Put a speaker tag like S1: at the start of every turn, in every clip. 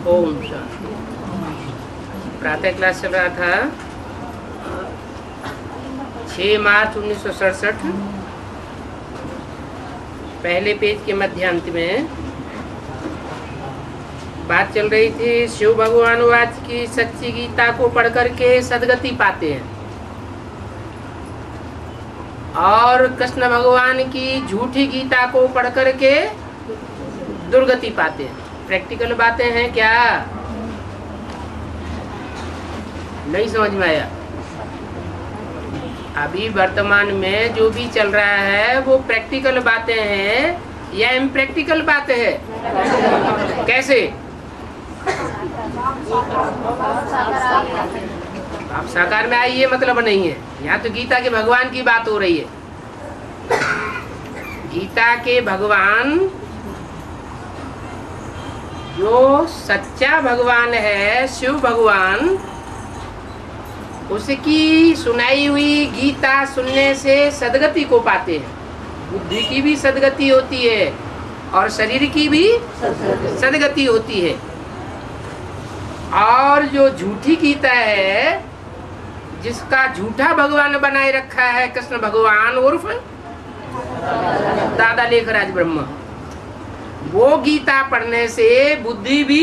S1: ओम शांति। प्रातः क्लास चल रहा था 6 मार्च 1967, पहले पेज के मध्यांत में बात चल रही थी। शिव भगवान वाच की सच्ची गीता को पढ़ करके सदगति पाते हैं और कृष्ण भगवान की झूठी गीता को पढ़ करके दुर्गति पाते हैं। प्रैक्टिकल बातें हैं क्या? नहीं समझ में आया? अभी वर्तमान में जो भी चल रहा है वो प्रैक्टिकल बातें हैं या इम्प्रैक्टिकल बातें हैं? कैसे? आप साकार में आइए, मतलब नहीं है। यहाँ तो गीता के भगवान की बात हो रही है। गीता के भगवान जो सच्चा भगवान है, शिव भगवान, उसकी सुनाई हुई गीता सुनने से सदगति को पाते हैं। बुद्धि की भी सदगति होती है और शरीर की भी सदगति होती है। और जो झूठी गीता है, जिसका झूठा भगवान बनाए रखा है कृष्ण भगवान उर्फ दादा लेखराज ब्रह्मा, वो गीता पढ़ने से बुद्धि भी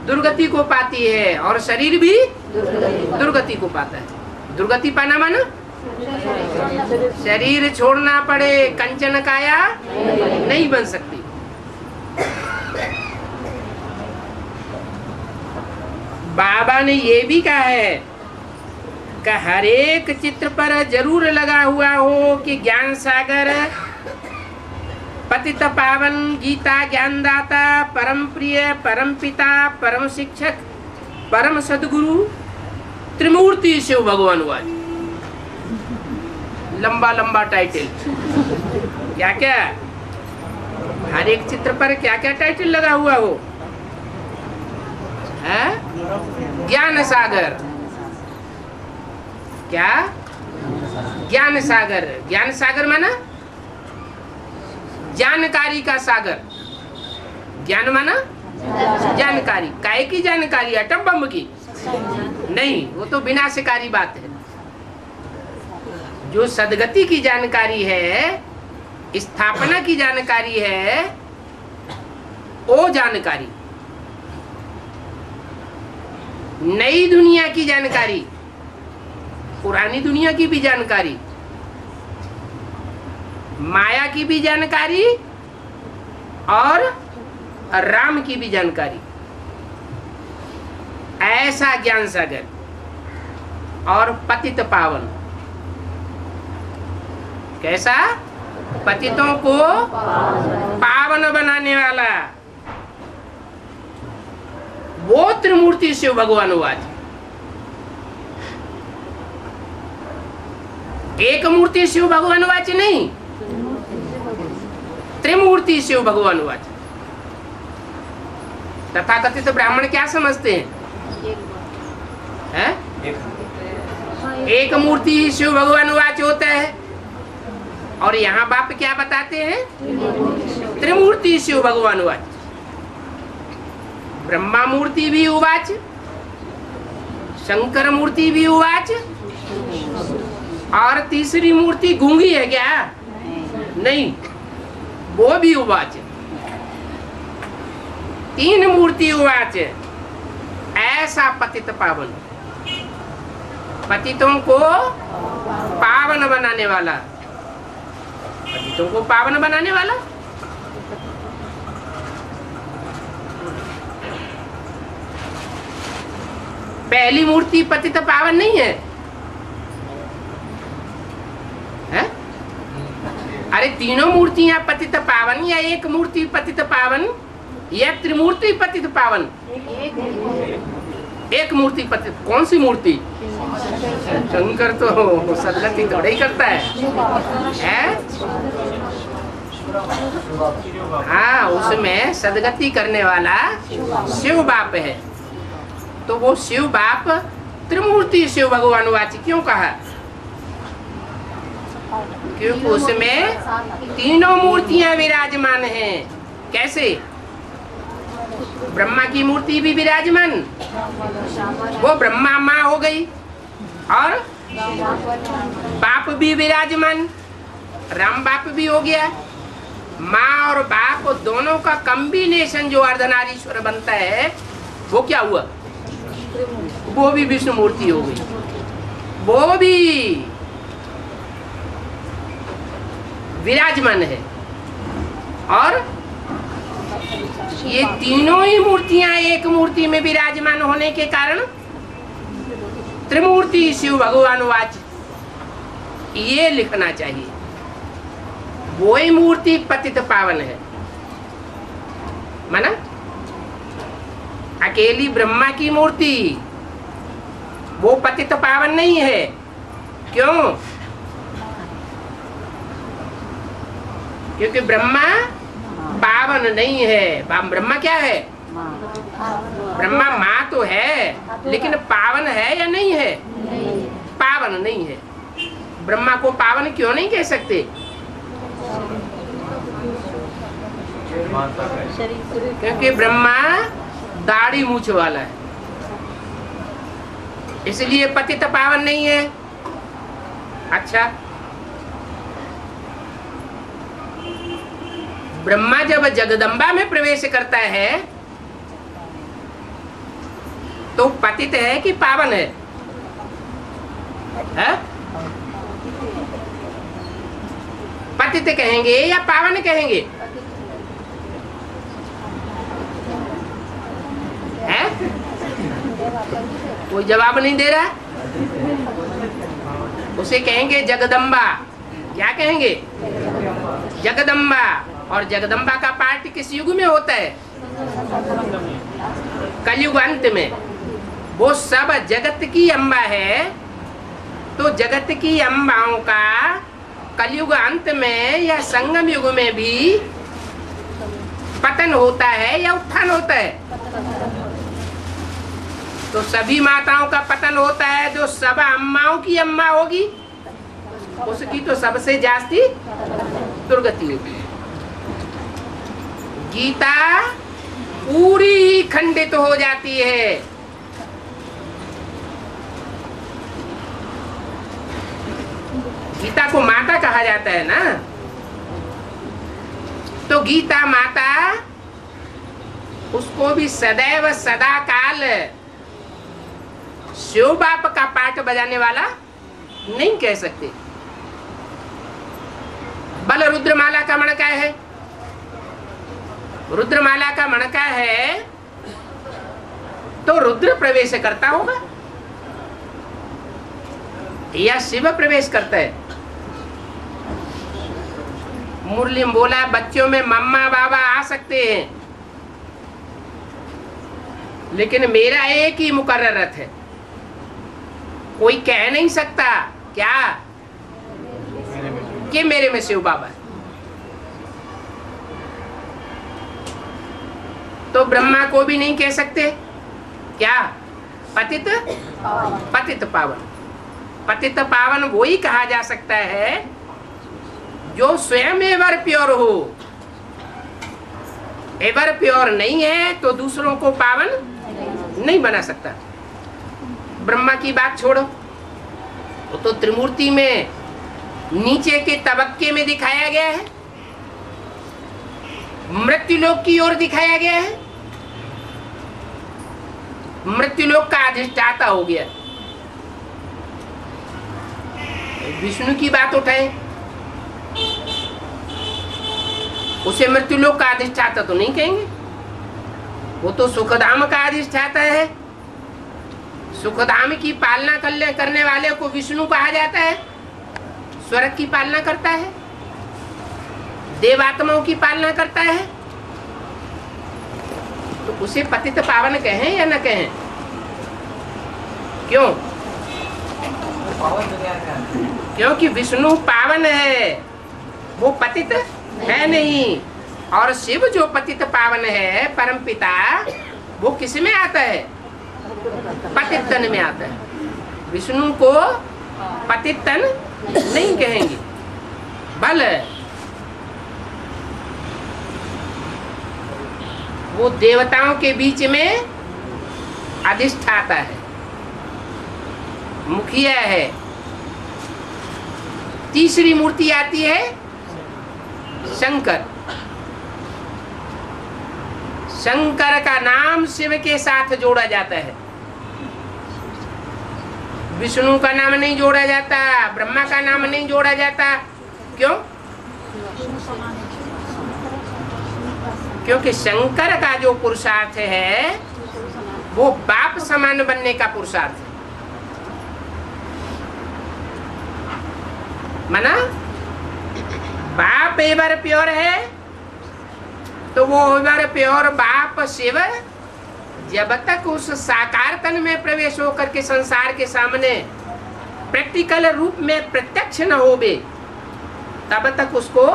S1: दुर्गति को पाती है और शरीर भी दुर्गति को पाता है। दुर्गति पाना माना शरीर छोड़ना पड़े, कंचन काया नहीं बन सकती। बाबा ने ये भी कहा है कि हर एक चित्र पर जरूर लगा हुआ हो कि ज्ञान सागर, पतित पावन, गीता ज्ञानदाता, परम प्रिय, परम पिता, परम शिक्षक, परम सदगुरु, त्रिमूर्ति शिव भगवान वाज। लंबा लंबा टाइटल। क्या क्या हर एक चित्र पर क्या क्या टाइटल लगा हुआ हो? है ज्ञान सागर। क्या? ज्ञान सागर। ज्ञान सागर माना जानकारी का सागर। ज्ञान माना जानकारी। काहे की जानकारी? एटम बम की नहीं, वो तो विनाशकारी बात है। जो सदगति की जानकारी है, स्थापना की जानकारी है, वो जानकारी। नई दुनिया की जानकारी, पुरानी दुनिया की भी जानकारी, माया की भी जानकारी और राम की भी जानकारी, ऐसा ज्ञान सागर। और पतित पावन। कैसा? पतितों को पावन बनाने वाला, वो त्रिमूर्ति शिव भगवान वाज। एक मूर्ति शिव भगवान वाच नहीं, त्रिमूर्ति शिव भगवान वाच। तथाकथित ब्राह्मण क्या समझते हैं? एक मूर्ति शिव भगवान वाच होता है और यहाँ बाप क्या बताते हैं? त्रिमूर्ति शिव भगवान वाच। ब्रह्मा मूर्ति भी उवाच, शंकर मूर्ति भी उवाच, और तीसरी मूर्ति गूंगी है क्या? नहीं, वो भी उवाच। 3 मूर्ति उवाच। ऐसा पतित पावन, पतितों को पावन बनाने वाला। पतितों को पावन बनाने वाला। पहली मूर्ति पतित पावन नहीं है? है? अरे तीनों मूर्तियां पतित पावन, या एक मूर्ति पतित पावन, या त्रिमूर्ति पतित पावन? एक मूर्ति पतित। कौन सी मूर्ति? शंकर तो सदगति थोड़ा ही करता है? हाँ, उसमें सदगति करने वाला शिव बाप है। तो वो शिव बाप त्रिमूर्ति शिव भगवान वाची क्यों कहा? क्योंकि उसमें तीनों मूर्तियां विराजमान हैं। कैसे? ब्रह्मा की मूर्ति भी विराजमान, वो ब्रह्मा माँ हो गई, और बाप भी विराजमान, राम बाप भी हो गया। माँ और बाप दोनों का कॉम्बिनेशन जो अर्धनारीश्वर बनता है, वो क्या हुआ? वो भी विष्णु मूर्ति हो गई, वो भी विराजमान है। और ये तीनों ही मूर्तियां एक मूर्ति में विराजमान होने के कारण त्रिमूर्ति शिव भगवान वाच, ये लिखना चाहिए। वो ही मूर्ति पतित पावन है, माना? अकेली ब्रह्मा की मूर्ति वो पतित पावन नहीं है। क्यों? क्योंकि ब्रह्मा पावन नहीं है। ब्रह्मा क्या है? ब्रह्मा माँ तो है, लेकिन पावन है या नहीं है? पावन नहीं है। ब्रह्मा को पावन क्यों नहीं कह सकते? क्योंकि ब्रह्मा दाढ़ी मूछ वाला है, इसलिए पतित पावन नहीं है। अच्छा, ब्रह्मा जब जगदम्बा में प्रवेश करता है तो पतित है कि पावन है? पतित कहेंगे या पावन कहेंगे? है? कोई जवाब नहीं दे रहा। उसे कहेंगे जगदम्बा। क्या कहेंगे? जगदम्बा। और जगदम्बा का पाठ किस युग में होता है? कलयुग अंत में। वो सब जगत की अम्बा है, तो जगत की अम्बाओं का कलयुग अंत में या संगम युग में भी पतन होता है या उत्थान होता है? तो सभी माताओं का पतन होता है। जो सब अम्माओं की अम्मा होगी उसकी तो सबसे जास्ती दुर्गति होगी। गीता पूरी ही खंडित हो जाती है। गीता को माता कहा जाता है ना, तो गीता माता उसको भी सदैव सदा काल शिव बाप का पाठ बजाने वाला नहीं कह सकते। बल रुद्रमाला का मणका है, रुद्रमाला का मणका है तो रुद्र प्रवेश करता होगा या शिव प्रवेश करता है? मुरली में बोला बच्चों में मम्मा बाबा आ सकते हैं, लेकिन मेरा एक ही मुकर्ररत है। कोई कह नहीं सकता क्या कि मेरे में शिव बाबा है। तो ब्रह्मा को भी नहीं कह सकते क्या? पतित पतित पावन। पतित पावन वही कहा जा सकता है जो स्वयं एवर प्योर हो। एवर प्योर नहीं है तो दूसरों को पावन नहीं बना सकता। ब्रह्मा की बात छोड़ो, तो त्रिमूर्ति में नीचे के तबक्के में दिखाया गया है, मृत्युलोक की ओर दिखाया गया है। मृत्युलोक का अधिष्ठाता हो गया। विष्णु की बात उठाए, उसे मृत्युलोक का अधिष्ठाता तो नहीं कहेंगे, वो तो सुखधाम का अधिष्ठाता है। सुखधाम की पालना करने वाले को विष्णु कहा जाता है। स्वर्ग की पालना करता है, देवात्माओं की पालना करता है, तो उसे पतित पावन कहें या न कहें? क्यों? क्योंकि विष्णु पावन है, वो पतित है नहीं। और शिव जो पतित पावन है परम पिता, वो किस में आता है? पतित तन में आता है। विष्णु को पतित तन नहीं कहेंगे। बल वो देवताओं के बीच में अधिष्ठाता है, मुखिया है। तीसरी मूर्ति आती है शंकर। शंकर का नाम शिव के साथ जोड़ा जाता है, विष्णु का नाम नहीं जोड़ा जाता, ब्रह्मा का नाम नहीं जोड़ा जाता। क्यों? क्योंकि शंकर का जो पुरुषार्थ है वो बाप समान बनने का पुरुषार्थ है। माना बाप एवर प्योर है तो वो एवर प्योर बाप शिव जब तक उस साकार तन में प्रवेश होकर के संसार के सामने प्रैक्टिकल रूप में प्रत्यक्ष न होवे तब तक उसको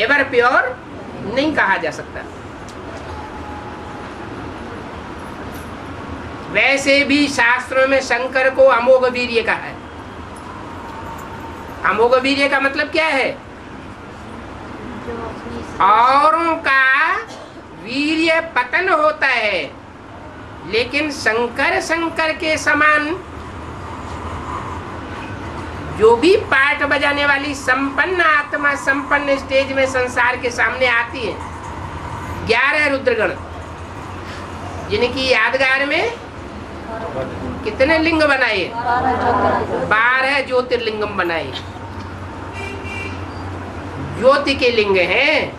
S1: एवर प्योर नहीं कहा जा सकता। वैसे भी शास्त्रों में शंकर को अमोघ वीर्य कहा है। अमोघ वीर्य का मतलब क्या है? औरों का वीर्य पतन होता है, लेकिन शंकर के समान जो भी पाठ बजाने वाली संपन्न आत्मा संपन्न स्टेज में संसार के सामने आती है, 11 रुद्रगण जिनकी यादगार में कितने लिंग बनाए? 12 ज्योतिर्लिंगम बनाए। ज्योति के लिंग हैं,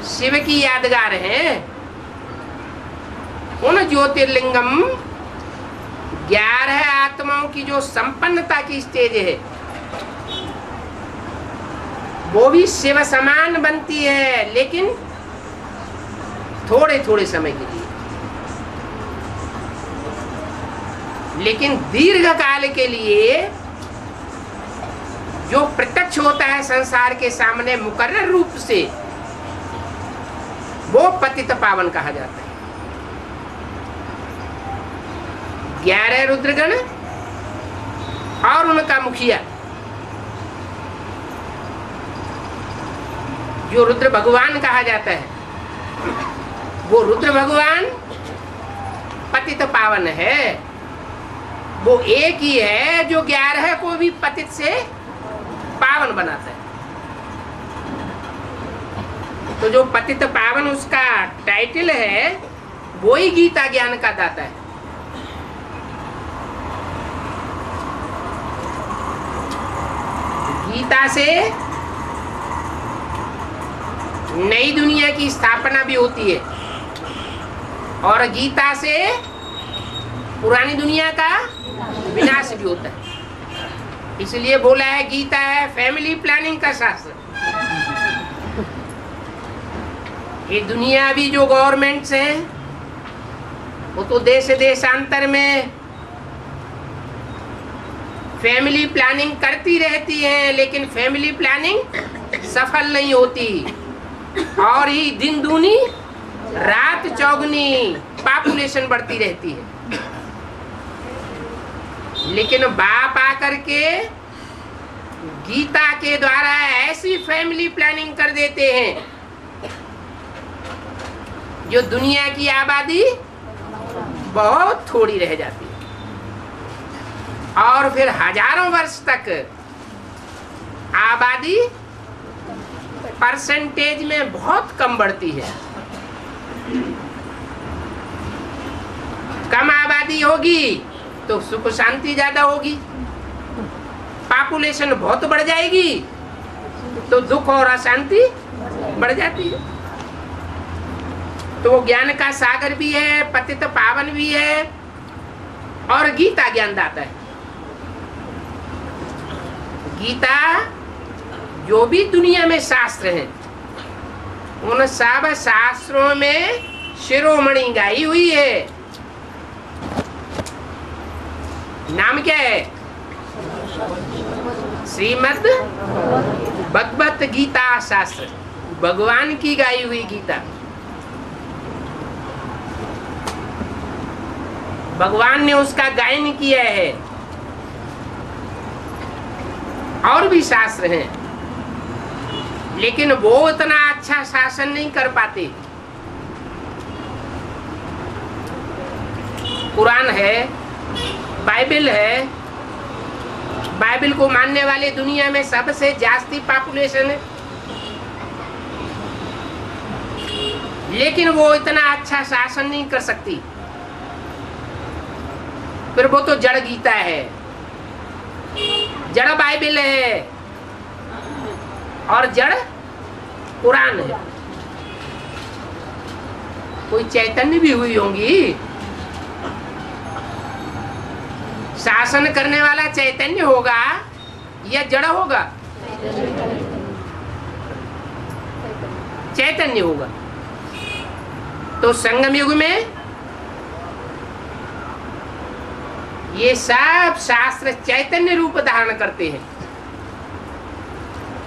S1: शिव की यादगार हैं। उन ज्योतिर्लिंगम 11 आत्माओं की जो संपन्नता की स्टेज है वो भी शिव समान बनती है, लेकिन थोड़े थोड़े समय के लिए। लेकिन दीर्घ काल के लिए जो प्रत्यक्ष होता है संसार के सामने मुकर्रर रूप से, वो पतित पावन कहा जाता है। 11 रुद्रगण और उनका मुखिया जो रुद्र भगवान कहा जाता है, वो रुद्र भगवान पतित पावन है। वो एक ही है जो 11 को भी पतित से पावन बनाता है। तो जो पतित पावन उसका टाइटल है, वो ही गीता ज्ञान का दाता है। गीता से नई दुनिया की स्थापना भी होती है और गीता से पुरानी दुनिया का विनाश भी होता है। इसलिए बोला है गीता है फैमिली प्लानिंग का शास्त्र। ये दुनिया भी जो गवर्नमेंट्स हैं वो तो देश देशांतर में फैमिली प्लानिंग करती रहती हैं, लेकिन फैमिली प्लानिंग सफल नहीं होती और ही दिन दूनी रात चौगुनी पॉपुलेशन बढ़ती रहती है। लेकिन बाप आकर के गीता के द्वारा ऐसी फैमिली प्लानिंग कर देते हैं जो दुनिया की आबादी बहुत थोड़ी रह जाती है और फिर हजारों वर्ष तक आबादी परसेंटेज में बहुत कम बढ़ती है। कम आबादी होगी तो सुख शांति ज्यादा होगी, पॉपुलेशन बहुत बढ़ जाएगी तो दुख और अशांति बढ़ जाती है। तो वो ज्ञान का सागर भी है, पतित पावन भी है और गीता ज्ञान दाता है। गीता जो भी दुनिया में शास्त्र हैं उन सब शास्त्रों में शिरोमणि गाई हुई है। नाम क्या है? श्रीमद् भगवत गीता शास्त्र, भगवान की गाई हुई गीता। भगवान ने उसका गायन किया है। और भी शास्त्र हैं लेकिन वो इतना अच्छा शासन नहीं कर पाते। कुरान है, बाइबल है, बाइबल को मानने वाले दुनिया में सबसे जास्ती पॉपुलेशन है, लेकिन वो इतना अच्छा शासन नहीं कर सकती। फिर वो तो जड़ गीता है, जड़ बाइबल है और जड़ कुरान है। कोई चैतन्य भी हुई होंगी, शासन करने वाला चैतन्य होगा या जड़ होगा? चैतन्य होगा। तो संगम युग में ये सब शास्त्र चैतन्य रूप धारण करते हैं,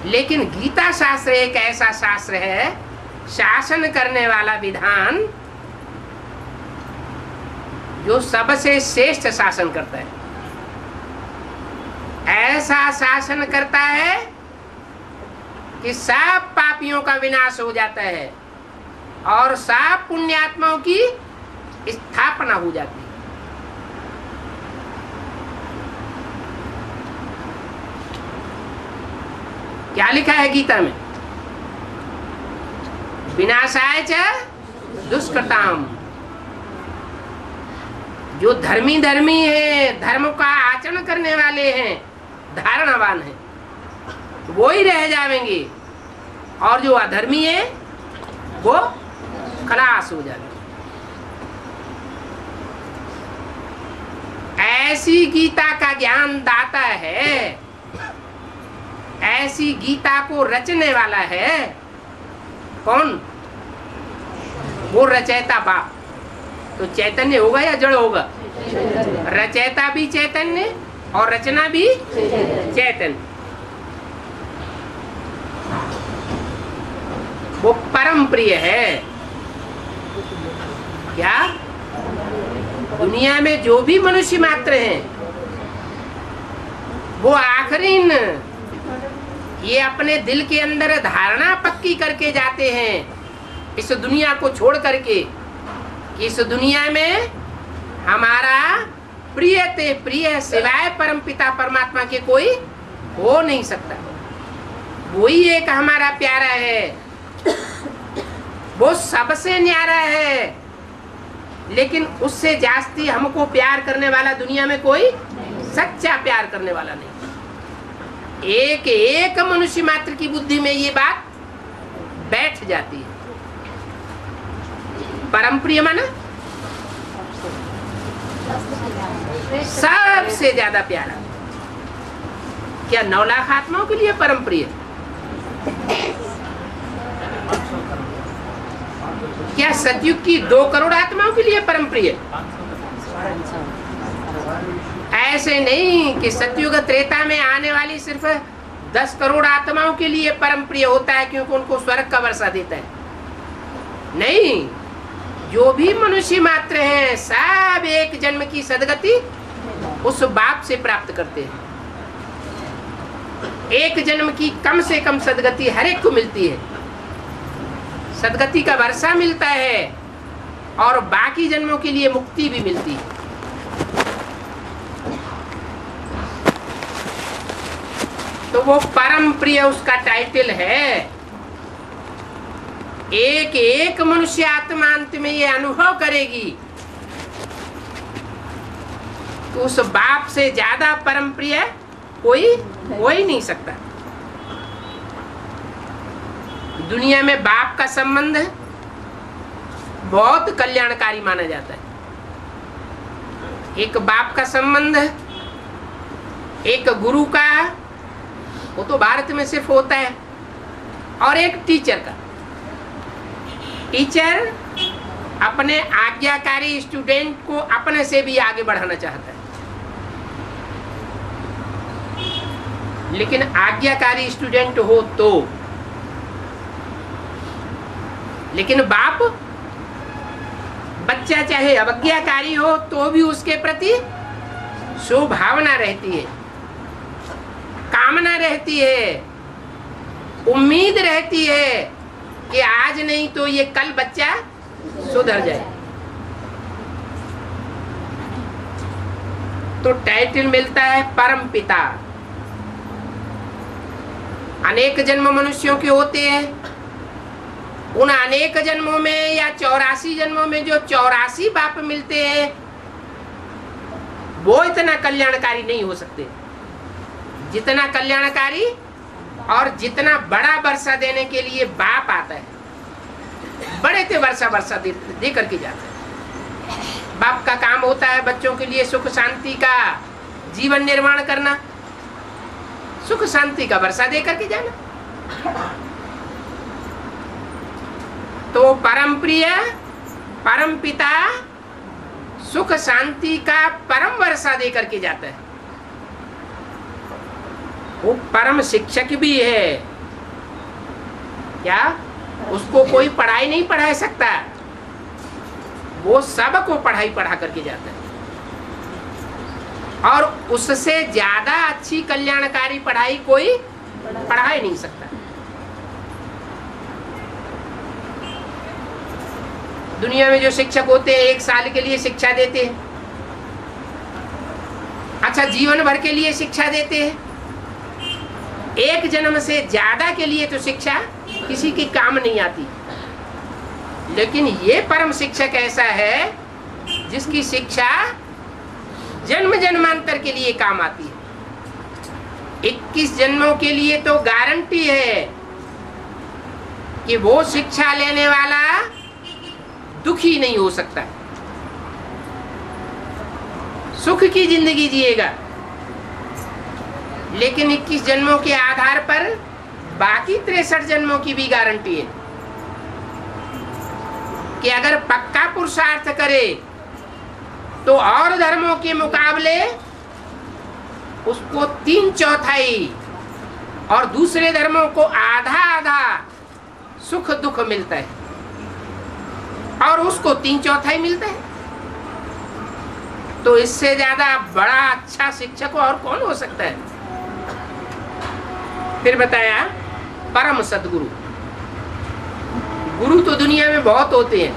S1: लेकिन गीता शास्त्र एक ऐसा शास्त्र है, शासन करने वाला विधान जो सबसे श्रेष्ठ शासन करता है। ऐसा शासन करता है कि सब पापियों का विनाश हो जाता है और सब पुण्यात्माओं की स्थापना हो जाती है। क्या लिखा है गीता में? विनाशाय च दुष्कृताम। जो धर्मी है, धर्म का आचरण करने वाले हैं, धारणावान हैं, वो ही रह जाएंगे, और जो अधर्मी है वो खलास हो जाएंगे। ऐसी गीता का ज्ञान दाता है, ऐसी गीता को रचने वाला है कौन? वो रचयिता बाप। तो चैतन्य होगा या जड़ होगा? रचयिता भी चैतन्य और रचना भी चैतन्य। वो परम प्रिय है। क्या दुनिया में जो भी मनुष्य मात्र हैं, वो आखिरीन ये अपने दिल के अंदर धारणा पक्की करके जाते हैं इस दुनिया को छोड़ करके कि इस दुनिया में हमारा प्रिय ते प्रिय सिवाय परम पिता परमात्मा के कोई हो नहीं सकता। वही एक हमारा प्यारा है, वो सबसे न्यारा है, लेकिन उससे जास्ती हमको प्यार करने वाला दुनिया में कोई सच्चा प्यार करने वाला नहीं। एक एक मनुष्य मात्र की बुद्धि में ये बात बैठ जाती है। परम प्रिय माना सबसे ज्यादा प्यारा। क्या 9 लाख आत्माओं के लिए परम प्रिय? क्या सतयुग की 2 करोड़ आत्माओं के लिए परम प्रिय? ऐसे नहीं कि सतयुग त्रेता में आने वाली सिर्फ 10 करोड़ आत्माओं के लिए परम प्रिय होता है क्योंकि उनको स्वर्ग का वर्षा देता है। नहीं, जो भी मनुष्य मात्र हैं सब एक जन्म की सदगति उस बाप से प्राप्त करते हैं। एक जन्म की कम से कम सदगति हर एक को मिलती है। सदगति का वर्षा मिलता है और बाकी जन्मों के लिए मुक्ति भी मिलती है। तो वो परम प्रिय उसका टाइटल है। एक एक मनुष्य आत्मा अंत में ये अनुभव करेगी तो उस बाप से ज्यादा परम प्रिय कोई हो ही नहीं सकता। दुनिया में बाप का संबंध बहुत कल्याणकारी माना जाता है। एक बाप का संबंध, एक गुरु का, वो तो भारत में सिर्फ होता है, और एक टीचर का। टीचर अपने आज्ञाकारी स्टूडेंट को अपने से भी आगे बढ़ाना चाहता है, लेकिन आज्ञाकारी स्टूडेंट हो तो। लेकिन बाप, बच्चा चाहे अवज्ञाकारी हो तो भी उसके प्रति शुभावना रहती है, कामना रहती है उम्मीद रहती है कि आज नहीं तो ये कल बच्चा सुधर जाए। तो टाइटल मिलता है परम पिता। अनेक जन्म मनुष्यों के होते हैं। उन अनेक जन्मों में या 84 जन्मों में जो 84 बाप मिलते हैं वो इतना कल्याणकारी नहीं हो सकते जितना कल्याणकारी और जितना बड़ा वर्षा देने के लिए बाप आता है। बड़े थे वर्षा दे करके जाता है। बाप का काम होता है बच्चों के लिए सुख शांति का जीवन निर्माण करना, सुख शांति का वर्षा दे करके जाना। तो परम प्रिय परम पिता सुख शांति का परम वर्षा दे करके जाता है। वो परम शिक्षक भी है। क्या उसको कोई पढ़ाई नहीं पढ़ा सकता? वो सबको पढ़ाई पढ़ा करके जाता है और उससे ज्यादा अच्छी कल्याणकारी पढ़ाई कोई पढ़ा ही नहीं सकता। दुनिया में जो शिक्षक होते हैं 1 साल के लिए शिक्षा देते हैं, अच्छा जीवन भर के लिए शिक्षा देते हैं। 1 जन्म से ज्यादा के लिए तो शिक्षा किसी के काम नहीं आती। लेकिन ये परम शिक्षक ऐसा है जिसकी शिक्षा जन्म जन्मांतर के लिए काम आती है। 21 जन्मों के लिए तो गारंटी है कि वो शिक्षा लेने वाला दुखी नहीं हो सकता, सुख की जिंदगी जिएगा। लेकिन 21 जन्मों के आधार पर बाकी 63 जन्मों की भी गारंटी है कि अगर पक्का पुरुषार्थ करे तो और धर्मों के मुकाबले उसको 3/4 और दूसरे धर्मों को आधा आधा सुख दुख मिलता है और उसको 3/4 मिलता है। तो इससे ज्यादा बड़ा अच्छा शिक्षक और कौन हो सकता है? फिर बताया परम सद्गुरु। गुरु तो दुनिया में बहुत होते हैं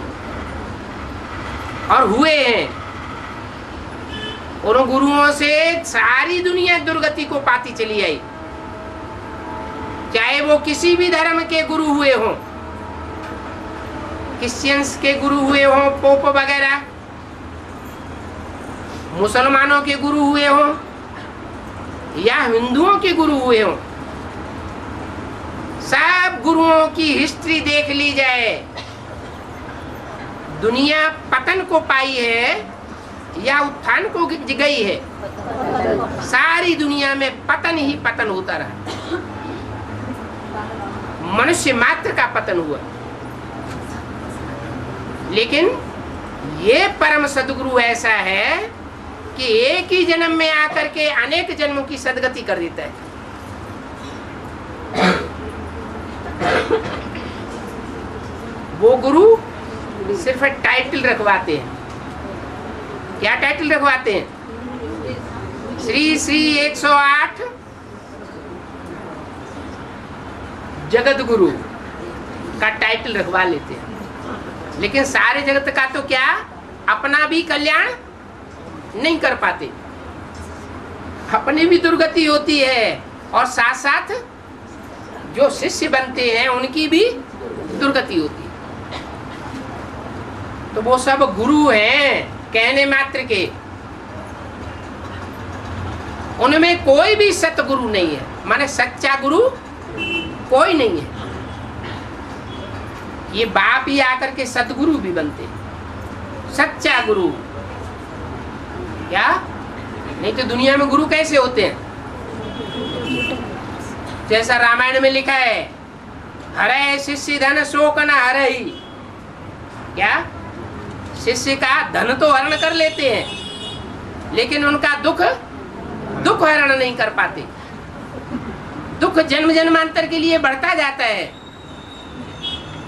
S1: और हुए हैं। उन गुरुओं से सारी दुनिया दुर्गति को पाती चली आई, चाहे वो किसी भी धर्म के गुरु हुए हों, क्रिश्चियंस के गुरु हुए हों, पोप वगैरह, मुसलमानों के गुरु हुए हों या हिंदुओं के गुरु हुए हों। सब गुरुओं की हिस्ट्री देख ली जाए, दुनिया पतन को पाई है या उत्थान को गई है? सारी दुनिया में पतन ही पतन होता रहा। मनुष्य मात्र का पतन हुआ। लेकिन ये परम सद्गुरु ऐसा है कि एक ही जन्म में आकर के अनेक जन्मों की सदगति कर देता है। वो गुरु सिर्फ टाइटल रखवाते हैं। क्या टाइटल रखवाते हैं? श्री श्री 108 जगत गुरु का टाइटल रखवा लेते हैं। लेकिन सारे जगत का तो क्या अपना भी कल्याण नहीं कर पाते, अपनी भी दुर्गति होती है और साथ साथ जो शिष्य बनते हैं उनकी भी दुर्गति होती है। तो वो सब गुरु हैं कहने मात्र के, उनमें कोई भी सतगुरु नहीं है, माने सच्चा गुरु कोई नहीं है। ये बाप ही आकर के सतगुरु भी बनते हैं, सच्चा गुरु। क्या नहीं तो दुनिया में गुरु कैसे होते हैं? जैसा रामायण में लिखा है, हरे शिष्य धन शोक न हरहि। क्या शिष्य का धन तो हरण कर लेते हैं लेकिन उनका दुख हरण नहीं कर पाते। दुख जन्म जन्मांतर के लिए बढ़ता जाता है,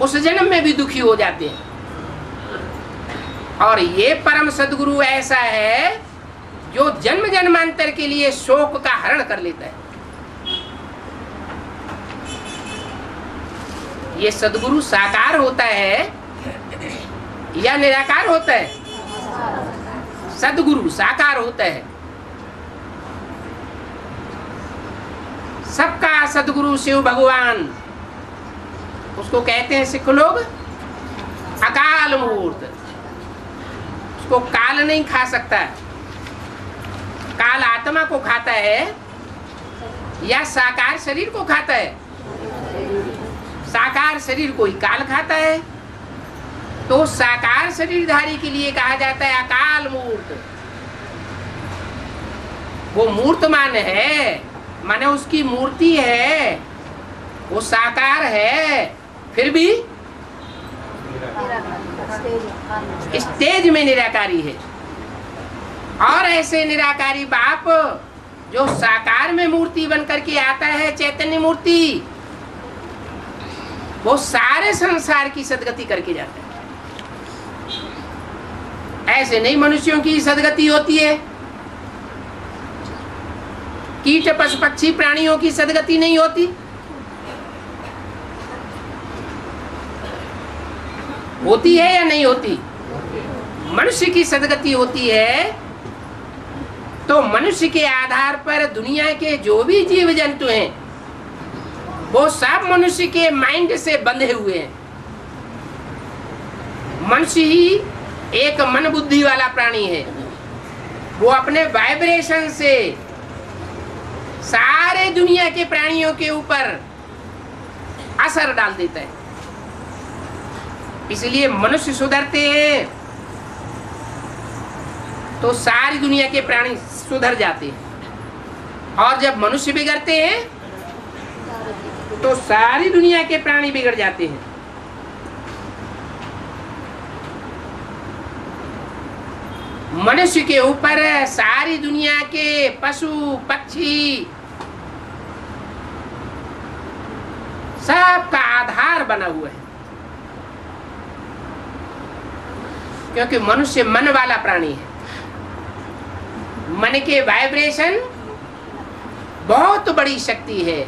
S1: उस जन्म में भी दुखी हो जाते हैं। और ये परम सद्गुरु ऐसा है जो जन्म जन्मांतर के लिए शोक का हरण कर लेता है। ये सदगुरु साकार होता है या निराकार होता है? सदगुरु साकार होता है। सबका सदगुरु शिव भगवान, उसको कहते हैं सिख लोग अकाल मूर्त। उसको काल नहीं खा सकता। काल आत्मा को खाता है या साकार शरीर को खाता है? साकार शरीर को ही काल खाता है। तो साकार शरीरधारी के लिए कहा जाता है अकाल मूर्त। वो मूर्तमान है, माने उसकी मूर्ति है, वो साकार है, फिर भी स्टेज में निराकारी है। और ऐसे निराकारी बाप जो साकार में मूर्ति बनकर के आता है, चैतन्य मूर्ति, वो सारे संसार की सदगति करके जाता है। ऐसे नहीं मनुष्यों की सदगति होती है, कीट पशु पक्षी प्राणियों की सदगति नहीं होती। होती है या नहीं होती? मनुष्य की सदगति होती है। तो मनुष्य के आधार पर दुनिया के जो भी जीव जंतु हैं वो सब मनुष्य के माइंड से बंधे हुए हैं। मनुष्य ही एक मन बुद्धि वाला प्राणी है। वो अपने वाइब्रेशन से सारे दुनिया के प्राणियों के ऊपर असर डाल देता है। इसलिए मनुष्य सुधरते हैं तो सारी दुनिया के प्राणी सुधर जाते हैं, और जब मनुष्य बिगड़ते हैं तो सारी दुनिया के प्राणी बिगड़ जाते हैं। मनुष्य के ऊपर सारी दुनिया के पशु पक्षी सबका आधार बना हुआ है, क्योंकि मनुष्य मन वाला प्राणी है। मन के वाइब्रेशन बहुत बड़ी शक्ति है,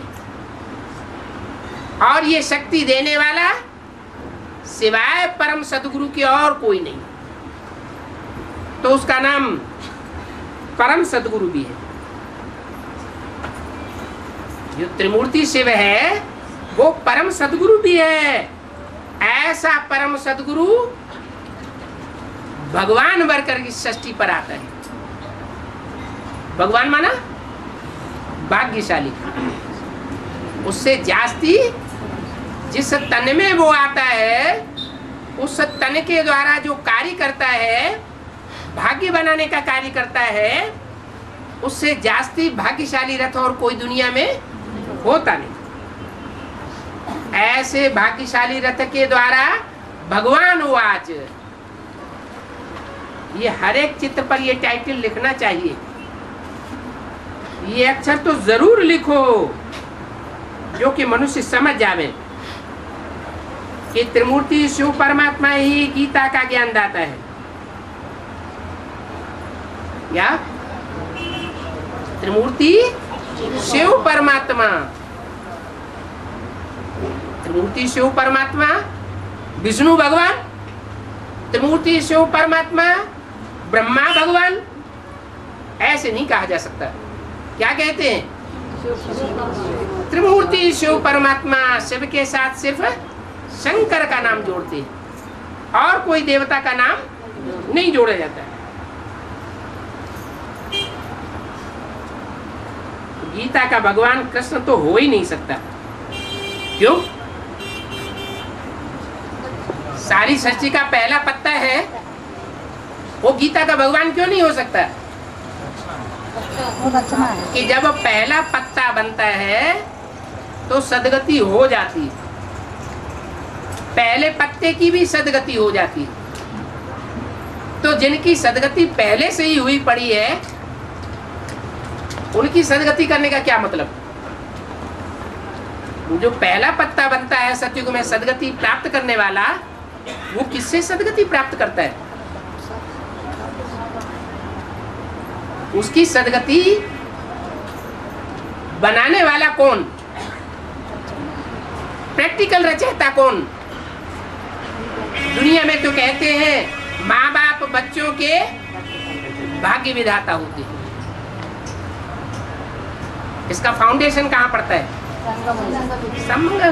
S1: और ये शक्ति देने वाला सिवाय परम सदगुरु के और कोई नहीं। तो उसका नाम परम सदगुरु भी है। जो त्रिमूर्ति शिव है वो परम सदगुरु भी है। ऐसा परम सदगुरु भगवान बनकर की सृष्टि पर आता है। भगवान माना भाग्यशाली। उससे जास्ती जिस तन में वो आता है, उस तन के द्वारा जो कार्य करता है, भाग्य बनाने का कार्य करता है, उससे जास्ती भाग्यशाली रथ और कोई दुनिया में होता नहीं। ऐसे भाग्यशाली रथ के द्वारा भगवान वाच, ये हर एक चित्र पर ये टाइटल लिखना चाहिए। ये अक्षर तो जरूर लिखो जो कि मनुष्य समझ जावे कि त्रिमूर्ति शिव परमात्मा ही गीता का ज्ञान दाता है। या त्रिमूर्ति शिव परमात्मा, त्रिमूर्ति शिव परमात्मा विष्णु भगवान, त्रिमूर्ति शिव परमात्मा ब्रह्मा भगवान, ऐसे नहीं कहा जा सकता। क्या कहते हैं? त्रिमूर्ति शिव परमात्मा। शिव के साथ सिर्फ शंकर का नाम जोड़ते हैं और कोई देवता का नाम नहीं जोड़ा जाता है। गीता का भगवान कृष्ण तो हो ही नहीं सकता। क्यों? सारी सृष्टि का पहला पत्ता है, वो गीता का भगवान क्यों नहीं हो सकता? कि जब पहला पत्ता बनता है तो सदगति हो जाती, पहले पत्ते की भी सदगति हो जाती। तो जिनकी सदगति पहले से ही हुई पड़ी है, उनकी सदगति करने का क्या मतलब? जो पहला पत्ता बनता है सतयुग में सदगति प्राप्त करने वाला, वो किससे सदगति प्राप्त करता है? उसकी सदगति बनाने वाला कौन? प्रैक्टिकल रचयिता कौन? दुनिया में तो कहते हैं माँ बाप बच्चों के भाग्य विधाता होते हैं। इसका फाउंडेशन कहाँ पड़ता है?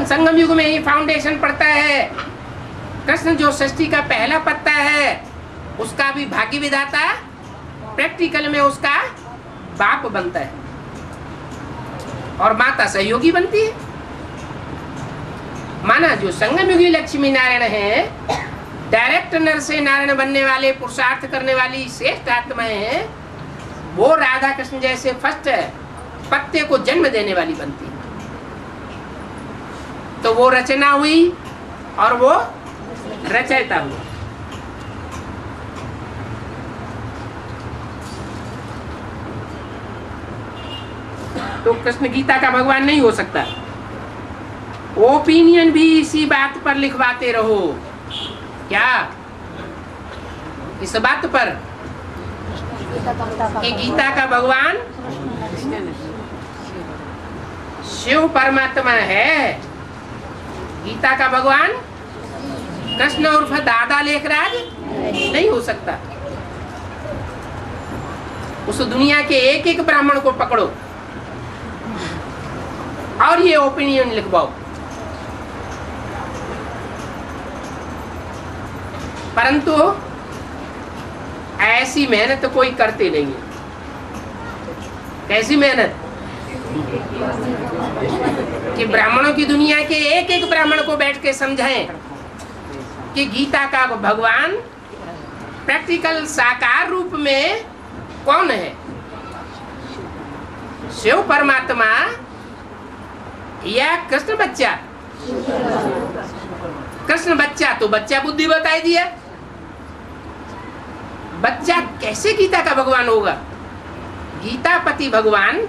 S1: संगम युग में ही फाउंडेशन पड़ता है। कृष्ण जो सृष्टि का पहला पत्ता है उसका भी भाग्य विधाता प्रैक्टिकल में उसका बाप बनता है और माता सहयोगी बनती है। माना जो संगम युगी लक्ष्मी नारायण है, डायरेक्ट नर से नारायण बनने वाले पुरुषार्थ करने वाली श्रेष्ठ आत्माएं हैं, वो राधा कृष्ण जैसे फर्स्ट पत्ते को जन्म देने वाली बनती है। तो वो रचना हुई और वो रचयिता हुआ। तो कृष्ण गीता का भगवान नहीं हो सकता। ओपिनियन भी इसी बात पर लिखवाते रहो। क्या? इस बात पर कि गीता का भगवान शिव परमात्मा है। गीता का भगवान कृष्ण उर्फ दादा लेखराज नहीं हो सकता। उस दुनिया के एक एक ब्राह्मण को पकड़ो और ये ओपिनियन लिखवाओ। परंतु ऐसी मेहनत कोई करते नहीं है। कैसी मेहनत? कि ब्राह्मणों की दुनिया के एक एक ब्राह्मण को बैठ के समझाएं कि गीता का भगवान प्रैक्टिकल साकार रूप में कौन है? शिव परमात्मा या कृष्ण बच्चा? कृष्ण बच्चा तो बच्चा बुद्धि बताई दिया। बच्चा कैसे गीता का भगवान होगा? गीता पति भगवान,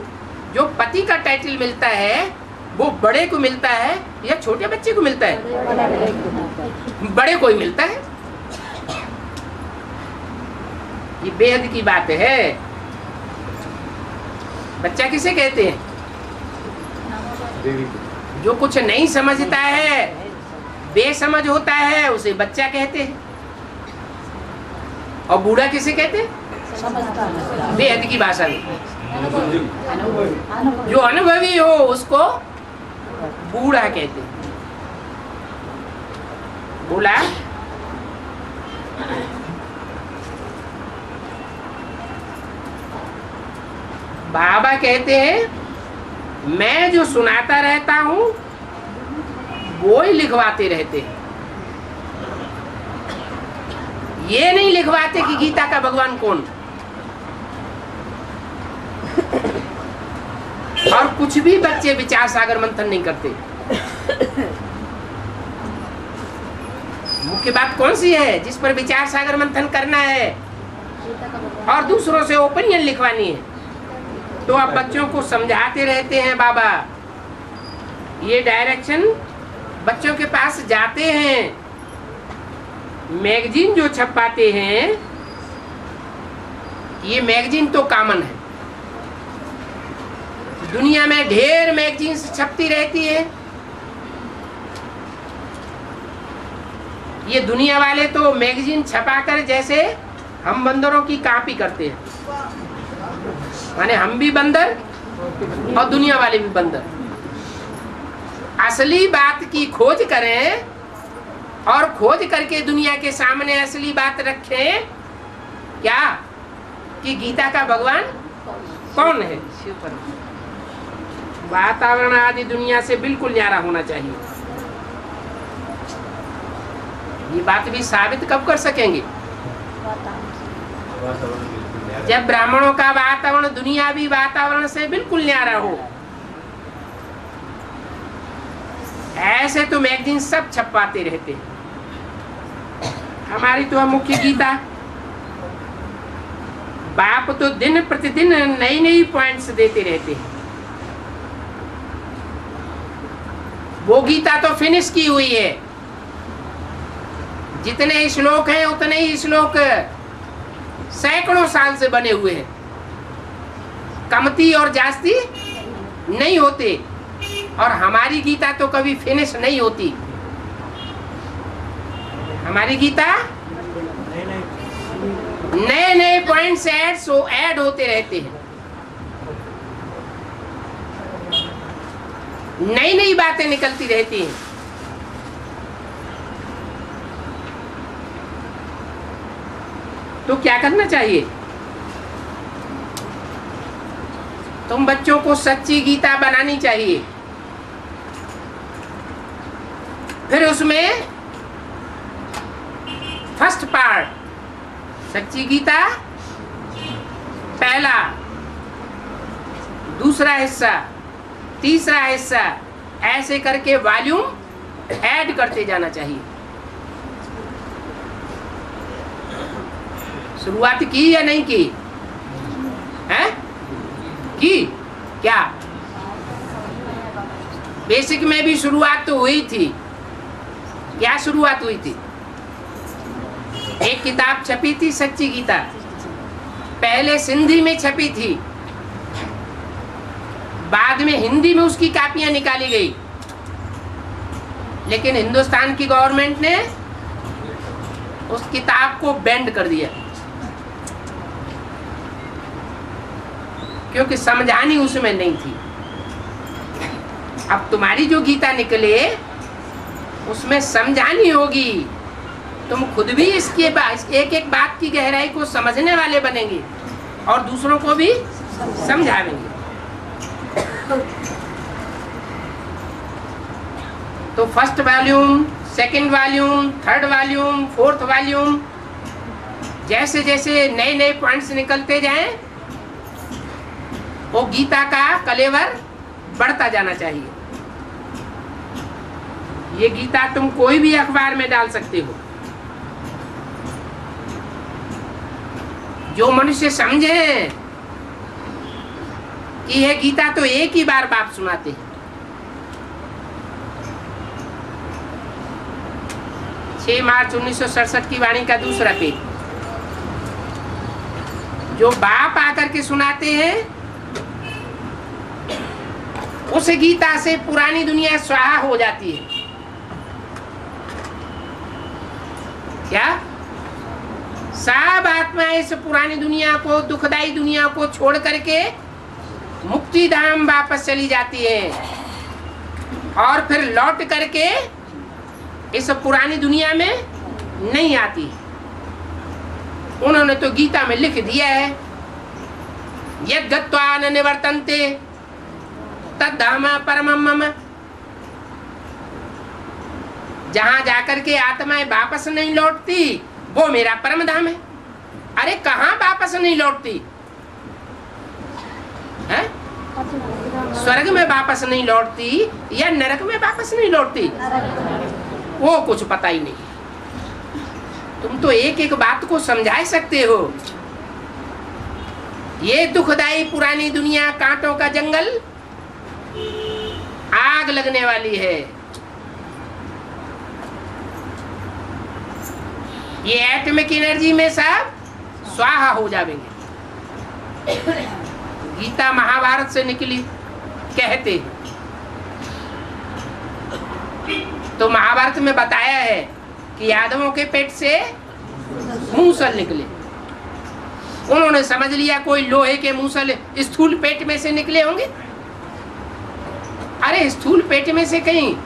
S1: जो पति का टाइटल मिलता है वो बड़े को मिलता है या छोटे बच्चे को मिलता है? बड़े को ही मिलता है। ये बेहद की बात है। बच्चा किसे कहते हैं? जो कुछ नहीं समझता है, बेसमझ होता है, उसे बच्चा कहते हैं। और बूढ़ा किसे कहते हैं? बेहद की भाषा में जो अनुभवी हो उसको बूढ़ा कहते हैं। बोला बाबा कहते हैं मैं जो सुनाता रहता हूं वो ही लिखवाते रहते हैं। ये नहीं लिखवाते कि गीता का भगवान कौन। और कुछ भी बच्चे विचार सागर मंथन नहीं करते। मुख्य बात कौन सी है जिस पर विचार सागर मंथन करना है और दूसरों से ओपिनियन लिखवानी है? तो आप बच्चों को समझाते रहते हैं बाबा। ये डायरेक्शन बच्चों के पास जाते हैं। मैगजीन जो छपाते हैं, ये मैगजीन तो कॉमन है। दुनिया में ढेर मैगजीन्स छपती रहती है। ये दुनिया वाले तो मैगजीन छपाकर जैसे हम बंदरों की कॉपी करते हैं। माने हम भी बंदर और दुनिया वाले भी बंदर। असली बात की खोज करें और खोज करके दुनिया के सामने असली बात रखें। क्या? कि गीता का भगवान कौन है? वातावरण आदि दुनिया से बिल्कुल न्यारा होना चाहिए। ये बात भी साबित कब कर सकेंगे? जब ब्राह्मणों का वातावरण दुनियावी वातावरण से बिल्कुल न्यारा हो। ऐसे तो मैगजीन सब छपवाते रहते हैं। हमारी तो मुख्य गीता बाप तो दिन प्रतिदिन नई नई पॉइंट्स देते रहते हैं। वो गीता तो फिनिश की हुई है। जितने श्लोक हैं उतने ही श्लोक सैकड़ों साल से बने हुए हैं। कमती और जास्ती नहीं होते। और हमारी गीता तो कभी फिनिश नहीं होती। हमारी गीता नए नए पॉइंट्स ऐड होते रहते हैं, नई नई बातें निकलती रहती हैं। तो क्या करना चाहिए? तुम बच्चों को सच्ची गीता बनानी चाहिए। फिर उसमें फर्स्ट पार्ट सच्ची गीता पहला, दूसरा हिस्सा, तीसरा हिस्सा, ऐसे करके वॉल्यूम ऐड करते जाना चाहिए। शुरुआत की या नहीं की है? की क्या? बेसिक में भी शुरुआत तो हुई थी। क्या शुरुआत हुई थी? एक किताब छपी थी सच्ची गीता, पहले सिंधी में छपी थी, बाद में हिंदी में उसकी कापियां निकाली गई, लेकिन हिंदुस्तान की गवर्नमेंट ने उस किताब को बैंड कर दिया, क्योंकि समझानी उसमें नहीं थी। अब तुम्हारी जो गीता निकले उसमें समझानी होगी। तुम खुद भी इसके एक एक बात की गहराई को समझने वाले बनेंगे और दूसरों को भी समझाएंगे। तो first volume, second volume, third volume, fourth volume, जैसे जैसे नए नए पॉइंट्स निकलते जाएं, वो गीता का कलेवर बढ़ता जाना चाहिए। ये गीता तुम कोई भी अखबार में डाल सकते हो। जो मनुष्य समझे कि यह गीता तो एक ही बार बाप सुनाते हैं। 6 मार्च 1967 की वाणी का दूसरा पेज, जो बाप आकर के सुनाते हैं, उस गीता से पुरानी दुनिया स्वाहा हो जाती है। क्या? सब आत्माएं इस पुरानी दुनिया को, दुखदाई दुनिया को छोड़ करके मुक्ति धाम वापस चली जाती है और फिर लौट करके इस पुरानी दुनिया में नहीं आती। उन्होंने तो गीता में लिख दिया है, यद् गत्वा न निवर्तन्ते तद्धाम परमं मम। जहां जाकर के आत्माएं वापस नहीं लौटती वो मेरा परम धाम है। अरे कहां वापस नहीं लौटती है? स्वर्ग में वापस नहीं लौटती या नरक में वापस नहीं लौटती, वो कुछ पता ही नहीं। तुम तो एक एक बात को समझा सकते हो। ये दुखदाई पुरानी दुनिया, कांटों का जंगल, आग लगने वाली है। ये एटॉमिक एनर्जी में सब स्वाहा हो जाएंगे। गीता महाभारत से निकली कहते हैं। तो महाभारत में बताया है कि यादवों के पेट से मूसल निकले। उन्होंने समझ लिया कोई लोहे के मूसल स्थूल पेट में से निकले होंगे। अरे स्थूल पेट में से कहीं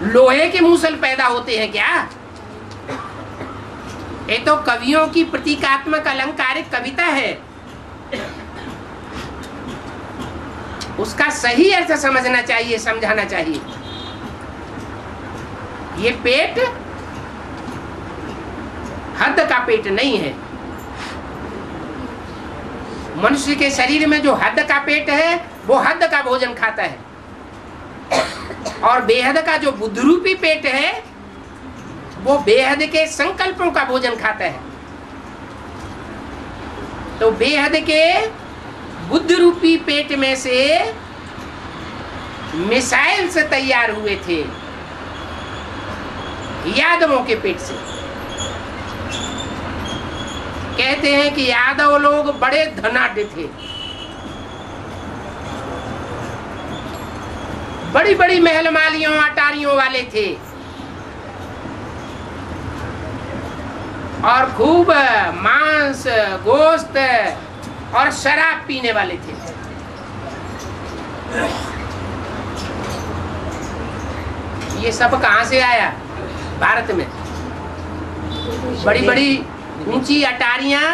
S1: लोहे के मूसल पैदा होते हैं क्या? ये तो कवियों की प्रतीकात्मक अलंकारिक कविता है। उसका सही अर्थ समझना चाहिए, समझाना चाहिए। ये पेट हद का पेट नहीं है। मनुष्य के शरीर में जो हद का पेट है वो हद का भोजन खाता है, और बेहद का जो बुद्ध रूपी पेट है वो बेहद के संकल्पों का भोजन खाता है। तो बेहद के बुद्ध रूपी पेट में से मिसाइल से तैयार हुए थे, यादवों के पेट से। कहते हैं कि यादव लोग बड़े धनाढ्य थे। बड़ी बड़ी महलमालियों अटारियों वाले थे और खूब मांस गोश्त और शराब पीने वाले थे। ये सब कहाँ से आया? भारत में। बड़ी बड़ी ऊंची अटारियां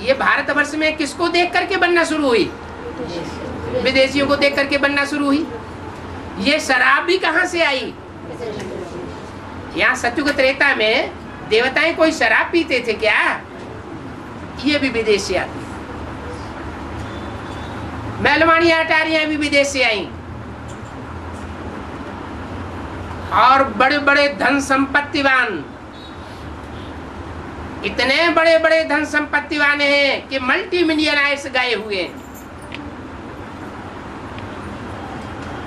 S1: ये भारतवर्ष में किसको देख करके बनना शुरू हुई? विदेशियों को देख करके बनना शुरू हुई। ये शराब भी कहाँ से आई? यहाँ सतयुग त्रेता में देवताएं कोई शराब पीते थे क्या? ये भी विदेश से आती। महलवानी अटारियां भी विदेश से आई और बड़े बड़े धन संपत्तिवान, इतने बड़े बड़े धन संपत्तिवान हैं कि मल्टी मिलियनर्स गए हुए।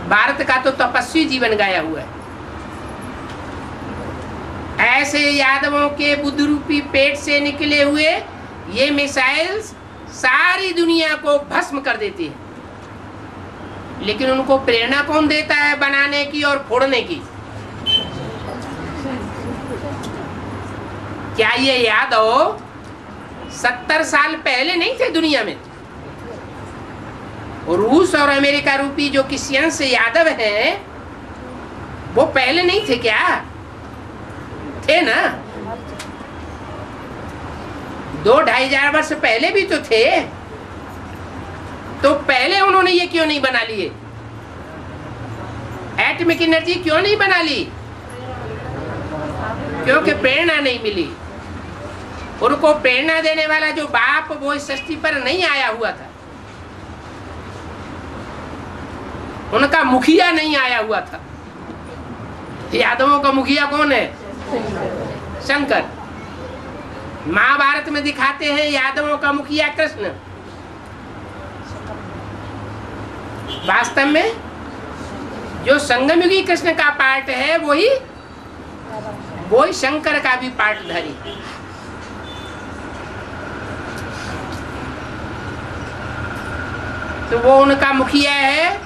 S1: भारत का तो तपस्वी जीवन गया हुआ है। ऐसे यादवों के बुद्ध रूपी पेट से निकले हुए ये मिसाइल्स सारी दुनिया को भस्म कर देती है, लेकिन उनको प्रेरणा कौन देता है बनाने की और फोड़ने की? क्या ये यादव 70 साल पहले नहीं थे दुनिया में? रूस और अमेरिका रूपी जो क्रिश्चियंस यादव हैं वो पहले नहीं थे क्या? थे ना। 2-2.5 हजार वर्ष पहले भी तो थे। तो पहले उन्होंने ये क्यों नहीं बना लिए? एटॉमिक एनर्जी क्यों नहीं बना ली? क्योंकि प्रेरणा नहीं मिली। उनको प्रेरणा देने वाला जो बाप वो इस सृष्टि पर नहीं आया हुआ था, उनका मुखिया नहीं आया हुआ था। यादवों का मुखिया कौन है? शंकर। महाभारत में दिखाते हैं यादवों का मुखिया कृष्ण। वास्तव में जो संगमयुगी कृष्ण का पार्ट है वही शंकर का भी पार्टधारी। तो वो उनका मुखिया है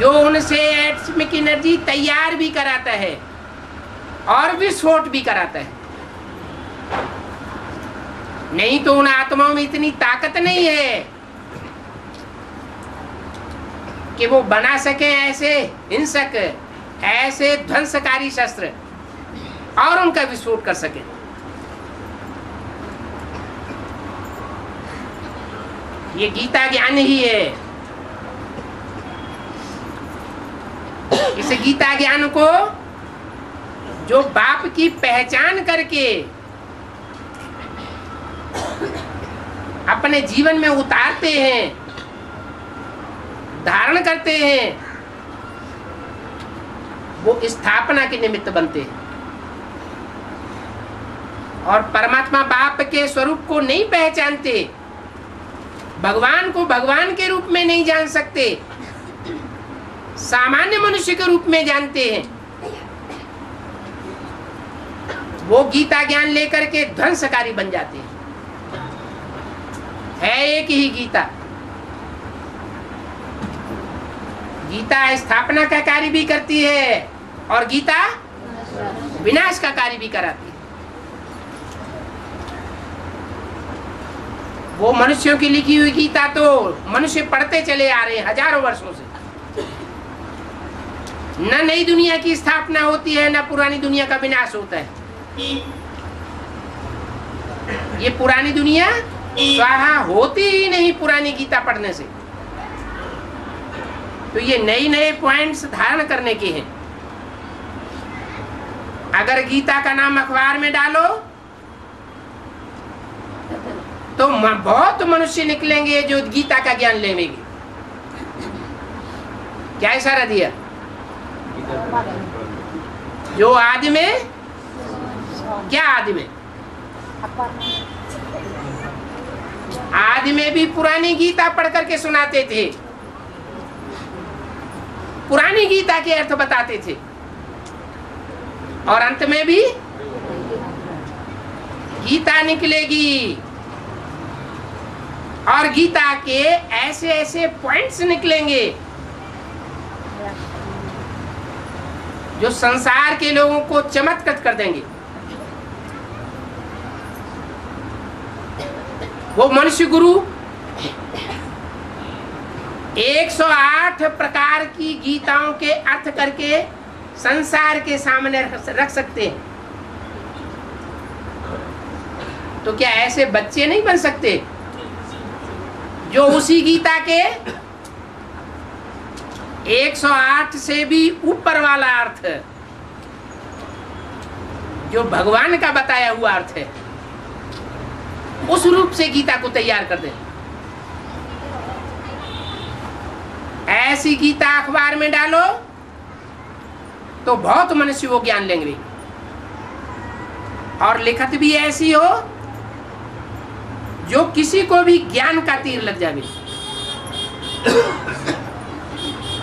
S1: जो उनसे एटॉमिक एनर्जी तैयार भी कराता है और विस्फोट भी कराता है। नहीं तो उन आत्माओं में इतनी ताकत नहीं है कि वो बना सके ऐसे हिंसक, ऐसे ध्वंसकारी शस्त्र और उनका विस्फोट कर सके। ये गीता ज्ञान ही है। इस गीता ज्ञान को जो बाप की पहचान करके अपने जीवन में उतारते हैं, धारण करते हैं, वो स्थापना के निमित्त बनते हैं। और परमात्मा बाप के स्वरूप को नहीं पहचानते, भगवान को भगवान के रूप में नहीं जान सकते, सामान्य मनुष्य के रूप में जानते हैं। वो गीता ज्ञान लेकर के ध्वंसकारी बन जाते हैं। है एक ही गीता। गीता स्थापना का कार्य भी करती है और गीता विनाश का कार्य भी कराती है। वो मनुष्यों की लिखी हुई गीता तो मनुष्य पढ़ते चले आ रहे हैं हजारों वर्षों से। न नई दुनिया की स्थापना होती है, न पुरानी दुनिया का विनाश होता है। ये पुरानी दुनिया स्वाहा होती ही नहीं पुरानी गीता पढ़ने से। तो ये नए नए पॉइंट्स धारण करने के हैं। अगर गीता का नाम अखबार में डालो तो बहुत मनुष्य निकलेंगे जो गीता का ज्ञान लेंगे। क्या इशारा दिया? जो आदि में क्या आदि में? आदि में भी पुरानी गीता पढ़ करके सुनाते थे, पुरानी गीता के अर्थ बताते थे, और अंत में भी गीता निकलेगी। और गीता के ऐसे ऐसे पॉइंट्स निकलेंगे जो संसार के लोगों को चमत्कृत कर देंगे। वो मनुष्य गुरु 108 प्रकार की गीताओं के अर्थ करके संसार के सामने रख सकते हैं। तो क्या ऐसे बच्चे नहीं बन सकते जो उसी गीता के 108 से भी ऊपर वाला अर्थ, जो भगवान का बताया हुआ अर्थ है, उस रूप से गीता को तैयार कर दे। ऐसी गीता अखबार में डालो तो बहुत मनुष्य वो ज्ञान लेंगे, और लिखत भी ऐसी हो जो किसी को भी ज्ञान का तीर लग जाए।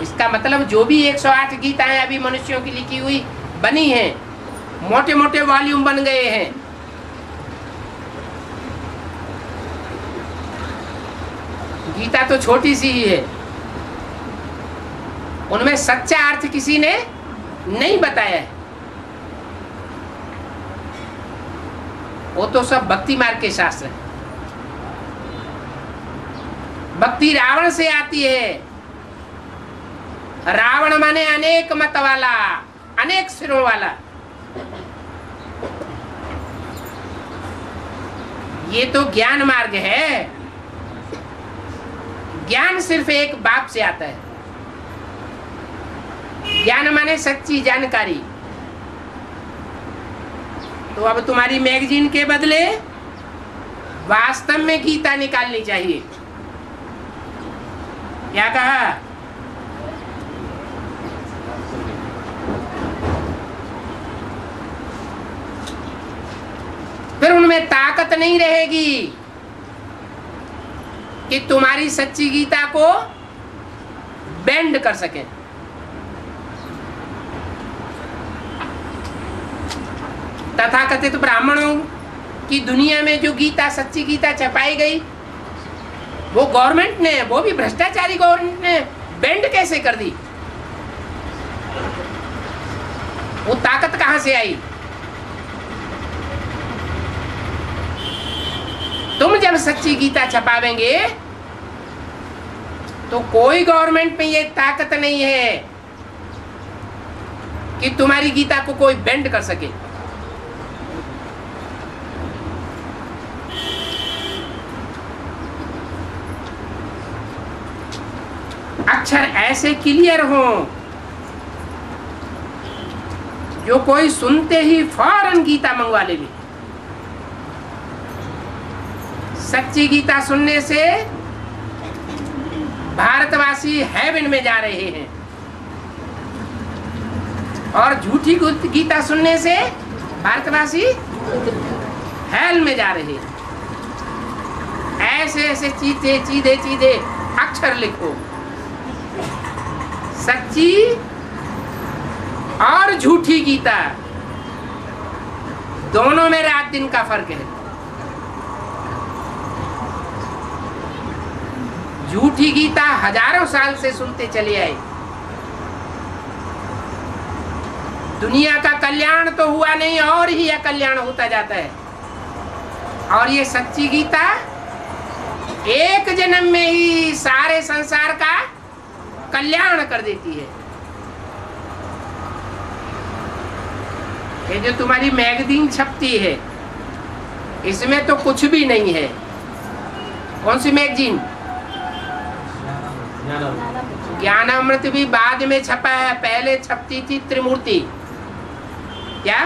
S1: इसका मतलब जो भी 108 गीताएं अभी मनुष्यों की लिखी हुई बनी हैं, मोटे मोटे वॉल्यूम बन गए हैं, गीता तो छोटी सी ही है, उनमें सच्चा अर्थ किसी ने नहीं बताया है। वो तो सब भक्ति मार्ग के शास्त्र है। भक्ति रावण से आती है। रावण माने अनेक मत वाला, अनेक सिरों वाला। ये तो ज्ञान मार्ग है। ज्ञान सिर्फ एक बाप से आता है। ज्ञान माने सच्ची जानकारी। तो अब तुम्हारी मैगजीन के बदले वास्तव में गीता निकालनी चाहिए। क्या कहा? फिर उनमें ताकत नहीं रहेगी कि तुम्हारी सच्ची गीता को बेंड कर सके। तथाकथित ब्राह्मणों की दुनिया में जो गीता, सच्ची गीता छपाई गई, वो गवर्नमेंट ने, वो भी भ्रष्टाचारी गवर्नमेंट ने बेंड कैसे कर दी? वो ताकत कहां से आई? तुम जब सच्ची गीता छपावेंगे तो कोई गवर्नमेंट में ये ताकत नहीं है कि तुम्हारी गीता को कोई बेंड कर सके। अक्षर ऐसे क्लियर हो जो कोई सुनते ही फौरन गीता मंगवा ले। सच्ची गीता सुनने से भारतवासी हेवन में जा रहे हैं, और झूठी गीता सुनने से भारतवासी हेल में जा रहे हैं। ऐसे ऐसे चीजे चीजे चीजे अक्षर लिखो। सच्ची और झूठी गीता दोनों में रात दिन का फर्क है। झूठी गीता हजारों साल से सुनते चले आए, दुनिया का कल्याण तो हुआ नहीं, और ही अकल्याण होता जाता है। और ये सच्ची गीता एक जन्म में ही सारे संसार का कल्याण कर देती है। ये जो तुम्हारी मैगजीन छपती है, इसमें तो कुछ भी नहीं है। कौन सी मैगजीन? ज्ञानामृत भी बाद में छपा है, पहले छपती थी त्रिमूर्ति। क्या?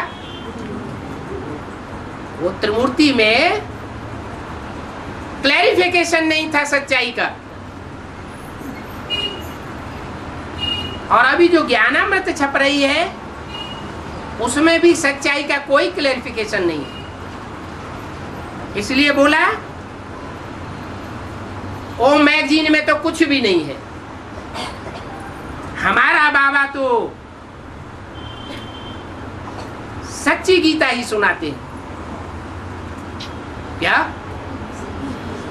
S1: वो त्रिमूर्ति में क्लैरिफिकेशन नहीं था सच्चाई का। और अभी जो ज्ञानामृत छप रही है उसमें भी सच्चाई का कोई क्लैरिफिकेशन नहीं है। इसलिए बोला ओ मैगजीन में तो कुछ भी नहीं है। हमारा बाबा तो सच्ची गीता ही सुनाते हैं। क्या?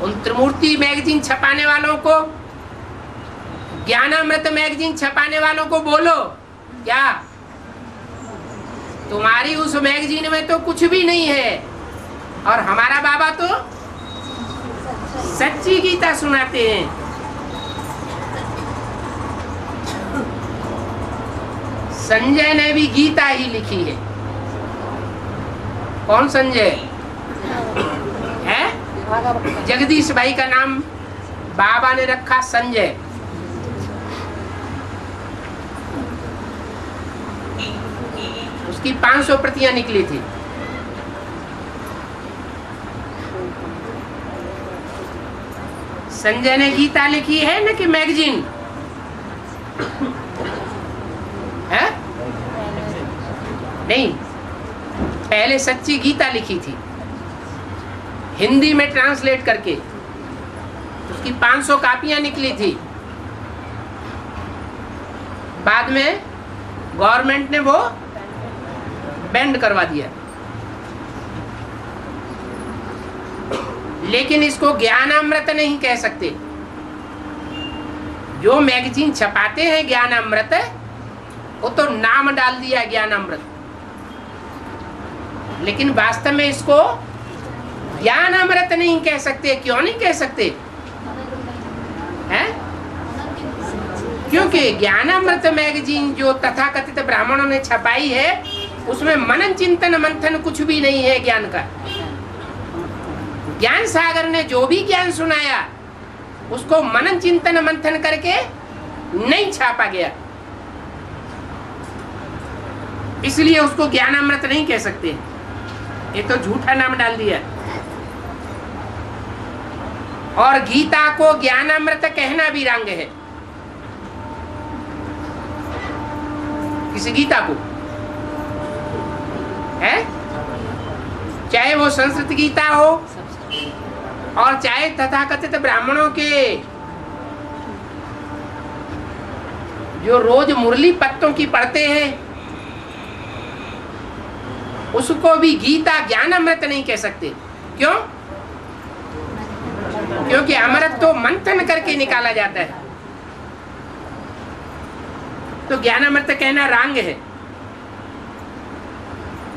S1: उन त्रिमूर्ति मैगजीन छपाने वालों को, ज्ञानामृत मैगजीन छपाने वालों को बोलो, क्या तुम्हारी उस मैगजीन में तो कुछ भी नहीं है, और हमारा बाबा तो सच्ची गीता सुनाते हैं। संजय ने भी गीता ही लिखी है। कौन संजय है? जगदीश भाई का नाम बाबा ने रखा संजय। उसकी 500 प्रतियां निकली थी। संजय ने गीता लिखी है ना कि मैगजीन है? नहीं, पहले सच्ची गीता लिखी थी हिंदी में ट्रांसलेट करके, उसकी 500 कापियां निकली थी। बाद में गवर्नमेंट ने वो बैंड करवा दिया। लेकिन इसको ज्ञानामृत नहीं कह सकते। जो मैगजीन छपाते हैं ज्ञानामृत, वो तो नाम डाल दिया ज्ञानामृत, लेकिन वास्तव में इसको ज्ञानामृत नहीं कह सकते। क्यों नहीं कह सकते हैं? क्योंकि ज्ञानामृत मैगजीन जो तथाकथित ब्राह्मणों ने छपाई है, उसमें मनन चिंतन मंथन कुछ भी नहीं है ज्ञान का। ज्ञान सागर ने जो भी ज्ञान सुनाया, उसको मनन चिंतन मंथन करके नहीं छापा गया, इसलिए उसको ज्ञानामृत नहीं कह सकते। ये तो झूठा नाम डाल दिया। और गीता को ज्ञानामृत कहना भी रंग है। किसी गीता को है, चाहे वो संस्कृत गीता हो और चाहे तथाकथित ब्राह्मणों के जो रोज मुरली पत्तों की पढ़ते हैं, उसको भी गीता ज्ञानामृत नहीं कह सकते। क्यों? क्योंकि अमृत तो मंथन करके निकाला जाता है, तो ज्ञानामृत कहना रंग है।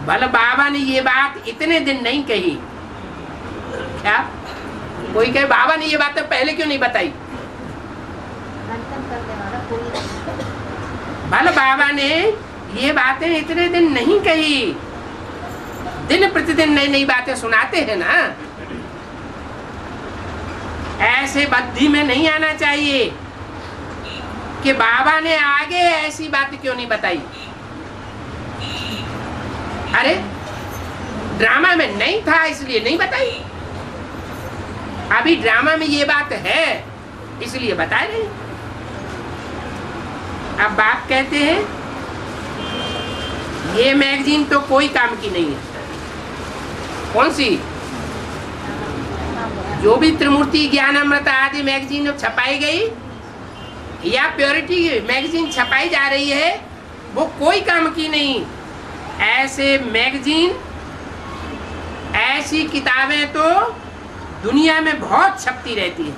S1: भले बाबा ने ये बात इतने दिन नहीं कही। क्या कोई कहे बाबा ने ये बात तो पहले क्यों नहीं बताई? भले बाबा ने ये बातें इतने दिन नहीं कही, दिन प्रतिदिन नई नई बातें सुनाते हैं ना। ऐसे बुद्धि में नहीं आना चाहिए कि बाबा ने आगे ऐसी बात क्यों नहीं बताई। अरे ड्रामा में नहीं था इसलिए नहीं बताई, अभी ड्रामा में ये बात है इसलिए बता रहे। अब बाप कहते हैं ये मैगजीन तो कोई काम की नहीं है। कौन सी? जो भी त्रिमूर्ति ज्ञानामृत आदि मैगजीन छपाई गई या प्योरिटी मैगजीन छपाई जा रही है, वो कोई काम की नहीं। ऐसे मैगजीन, ऐसी किताबें तो दुनिया में बहुत छपती रहती है।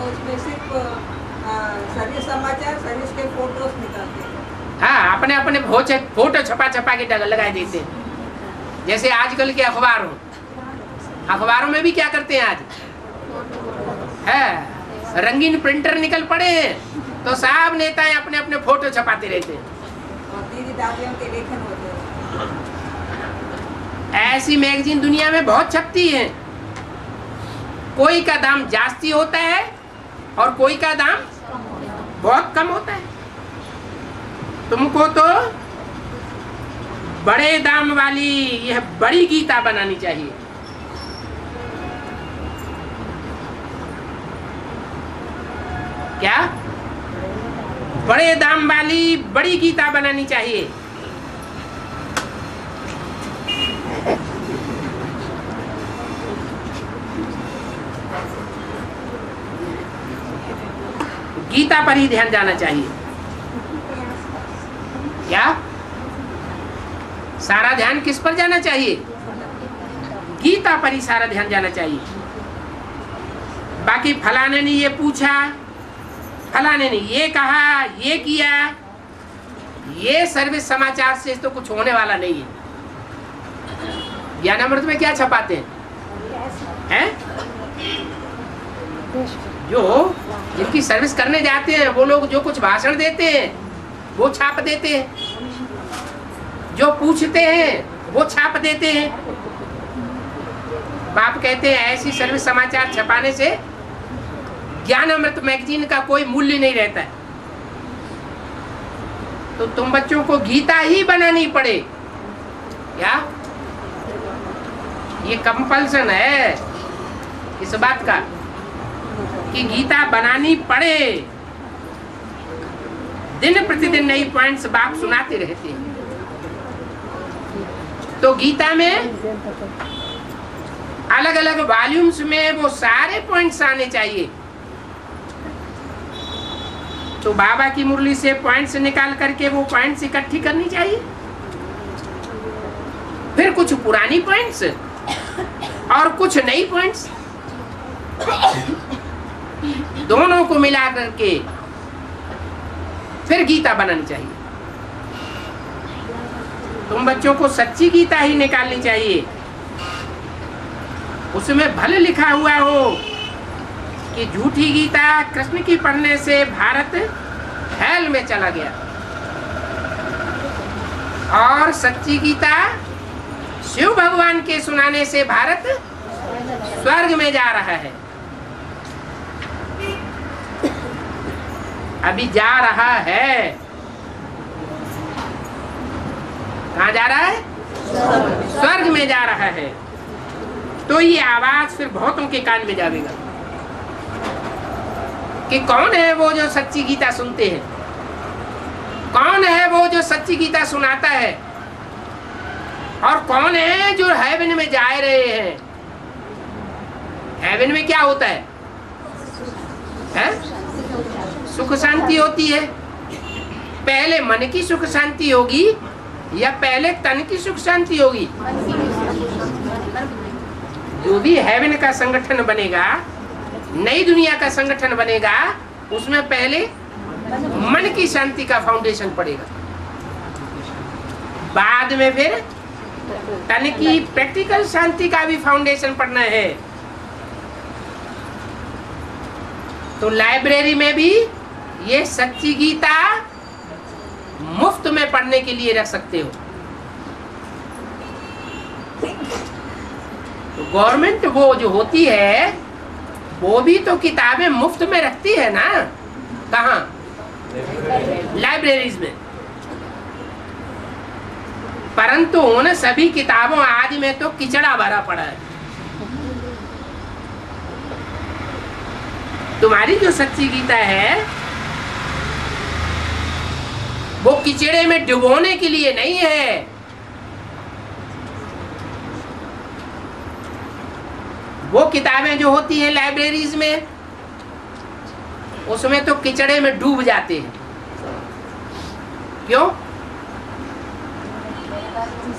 S2: उसमें सिर्फ सर्विस समाचार, सर्विस के फोटोज निकालते हैं।
S1: हाँ, अपने अपने फोटो छपा छपा के लगा देते हैं। जैसे आजकल के अखबार हो, अखबारों में भी क्या करते हैं आज है, रंगीन प्रिंटर निकल पड़े हैं, तो सब नेताएं अपने अपने फोटो छपाते रहते हैं।
S2: और दीदी दादियों के लेखन होते हैं।
S1: ऐसी मैगजीन दुनिया में बहुत छपती हैं। कोई का दाम जास्ती होता है और कोई का दाम बहुत कम होता है। तुमको तो बड़े दाम वाली यह बड़ी गीता बनानी चाहिए। क्या? बड़े दाम वाली बड़ी गीता बनानी चाहिए। गीता पर ही ध्यान जाना चाहिए। क्या? सारा ध्यान किस पर जाना चाहिए? गीता पर ही सारा ध्यान जाना चाहिए। बाकी फलाने ने ये पूछा, फलाने ने ये कहा, ये किया, ये सर्विस समाचार से तो कुछ होने वाला नहीं है। ज्ञानामृत में क्या छपाते हैं? जो जिनकी सर्विस करने जाते हैं वो लोग जो कुछ भाषण देते हैं वो छाप देते हैं, जो पूछते हैं वो छाप देते हैं। बाप कहते हैं ऐसी सर्विस समाचार छपाने से ज्ञानामृत मैगजीन का कोई मूल्य नहीं रहता है। तो तुम बच्चों को गीता ही बनानी पड़े क्या? ये कंपल्सन है इस बात का कि गीता बनानी पड़े। दिन प्रतिदिन नई पॉइंट्स बाप सुनाते रहते हैं। तो गीता में अलग अलग वॉल्यूम्स में वो सारे पॉइंट्स आने चाहिए। तो बाबा की मुरली से पॉइंट्स निकाल करके वो पॉइंट्स इकट्ठी करनी चाहिए। फिर कुछ पुरानी पॉइंट्स और कुछ नई पॉइंट्स दोनों को मिला करके फिर गीता बनानी चाहिए। तुम बच्चों को सच्ची गीता ही निकालनी चाहिए। उसमें भले लिखा हुआ हो कि झूठी गीता कृष्ण की पढ़ने से भारत हेल में चला गया और सच्ची गीता शिव भगवान के सुनाने से भारत स्वर्ग में जा रहा है। अभी जा रहा है। कहाँ जा रहा है? स्वर्ग में जा रहा है। तो ये आवाज फिर बहुतों के कान में जाएगा कि कौन है वो जो सच्ची गीता सुनते हैं, कौन है वो जो सच्ची गीता सुनाता है, और कौन है जो हेवन में जा रहे हैं। हेवन में क्या होता है? सुख शांति होती है। पहले मन की सुख शांति होगी या पहले तन की सुख शांति होगी? जो भी हेवन का संगठन बनेगा, नई दुनिया का संगठन बनेगा, उसमें पहले मन की शांति का फाउंडेशन पड़ेगा, बाद में फिर तन की प्रैक्टिकल शांति का भी फाउंडेशन पड़ना है। तो लाइब्रेरी में भी ये सच्ची गीता मुफ्त में पढ़ने के लिए रख सकते हो। तो गवर्नमेंट वो जो होती है वो भी तो किताबें मुफ्त में रखती है ना। कहाँ? लाइब्रेरीज में। परंतु उन सभी किताबों आदि में तो किचड़ा भरा पड़ा है। तुम्हारी जो सच्ची गीता है वो किचड़े में डुबोने के लिए नहीं है। वो किताबें जो होती हैं लाइब्रेरीज में, उसमें तो किचड़े में डूब जाते हैं। क्यों?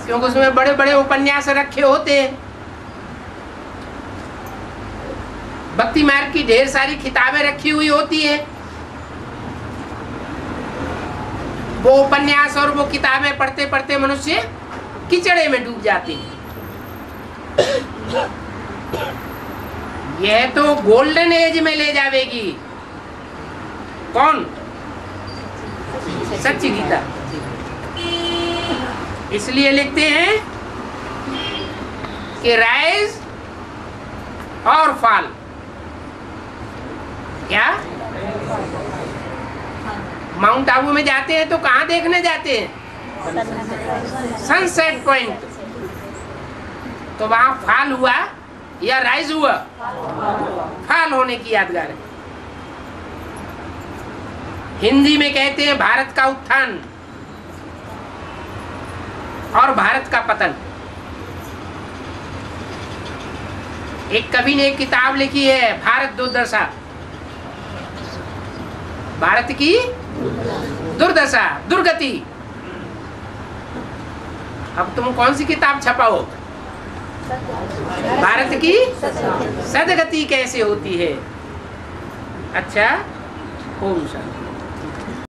S1: क्योंकि उसमें बड़े बड़े उपन्यास रखे होते हैं, भक्ति मार्ग की ढेर सारी किताबें रखी हुई होती हैं। वो उपन्यास और वो किताबें पढ़ते पढ़ते मनुष्य किचड़े में डूब जाते हैं। यह तो गोल्डन एज में ले जावेगी। कौन? सच्ची गीता। इसलिए लिखते हैं कि राइज और फॉल। क्या? माउंट आबू में जाते हैं तो कहाँ देखने जाते हैं? Sunset point. तो वहां फॉल हुआ या राइज हुआ? फॉल होने की यादगार है। हिंदी में कहते हैं भारत का उत्थान और भारत का पतन। एक कवि ने एक किताब लिखी है, भारत दुर्दशा। भारत की दुर्दशा, दुर्गति। अब तुम कौन सी किताब छपाओ? भारत की सदगति कैसे होती है। अच्छा, ओम शांति।